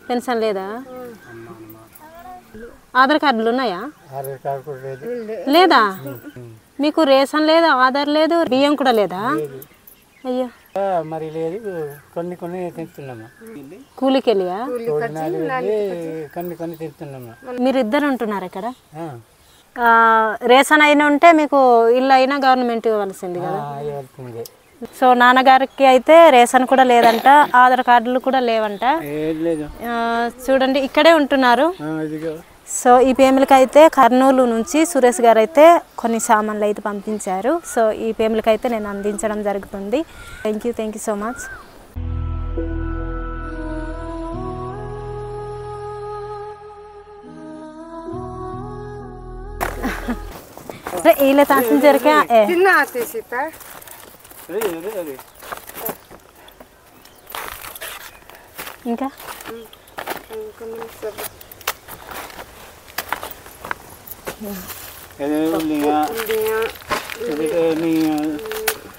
Pension లేదా? ఆధార్ కార్డులు ఉన్నాయా? లేదా? మీకు రేషన్ లేదా, ఆధార్ లేదు, బియ్యం కూడా లేదా? అయ్యో మరి లేదు, కొన్ని కొన్ని తింటున్నాము. కూలికి వెళ్ళియా? కొన్ని తింటున్నాము. మీరు ఇద్దరు ఉంటున్నారు ఇక్కడ. రేషన్ అయినా ఉంటే మీకు ఇల్లు అయినా గవర్నమెంట్ ఇవ్వాల్సింది కదా. సో నాన్నగారికి అయితే రేషన్ కూడా లేదంట, ఆధార్ కార్డులు కూడా లేవంట. చూడండి ఇక్కడే ఉంటున్నారు. సో ఈ ఫ్యామిలీకి అయితే కర్నూలు నుంచి సురేష్ గారు అయితే కొన్ని సామాన్లు అయితే పంపించారు. సో ఈ ఫ్యామిలీకి అయితే నేను అందించడం జరుగుతుంది. Thank you so much. ఇలా తాసిన జరిగా ఇంకా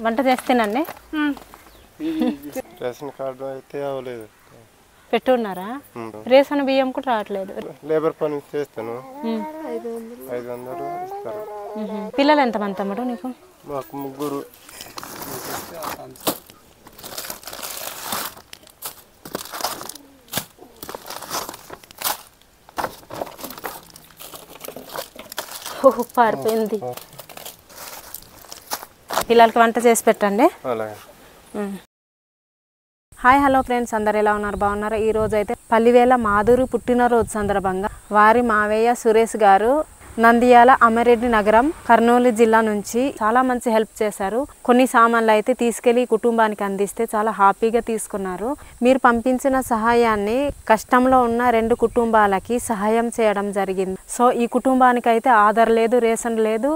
వంట చేస్తేనండి. రేషన్ కార్డు అయితే అవ్వలేదు. పెట్టున్నారా? రేషన్ బియ్యం కూడా రావట్లేదు. లేబర్ పని చేస్తాను, 500 ఇస్తారు. పిల్లలు ఎంతమంది తమ్ముడు నీకు? మాకు ముగ్గురు. పారిపోయింది. పిల్లలకి వంట చేసి పెట్టండి. హాయ్ హలో ఫ్రెండ్స్, అందరు ఎలా ఉన్నారు? బాగున్నారు? ఈరోజు అయితే పల్లివేల మాధురి పుట్టినరోజు సందర్భంగా వారి మావయ్య సురేష్ గారు నంద్యాల అమరెడ్డి నగరం కర్నూలు జిల్లా నుంచి చాలా మంచి హెల్ప్ చేశారు. కొన్ని సామాన్లు అయితే తీసుకెళ్లి కుటుంబానికి అందిస్తే చాలా హ్యాపీగా తీసుకున్నారు. మీరు పంపించిన సహాయాన్ని కష్టంలో ఉన్న 2 కుటుంబాలకి సహాయం చేయడం జరిగింది. సో ఈ కుటుంబానికి అయితే ఆధార్ లేదు, రేషన్ లేదు,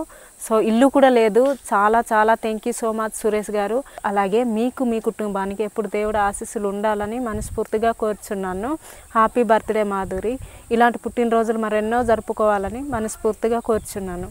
సో ఇల్లు కూడా లేదు. చాలా చాలా thank you so much Suresh గారు. అలాగే మీకు మీ కుటుంబానికి ఎప్పుడు దేవుడు ఆశీస్సులు ఉండాలని మనస్ఫూర్తిగా కోరుచున్నాను. Happy birthday Madhuri. ఇలాంటి పుట్టినరోజులు మరెన్నో జరుపుకోవాలని మనస్ఫూర్తిగా కోరుచున్నాను.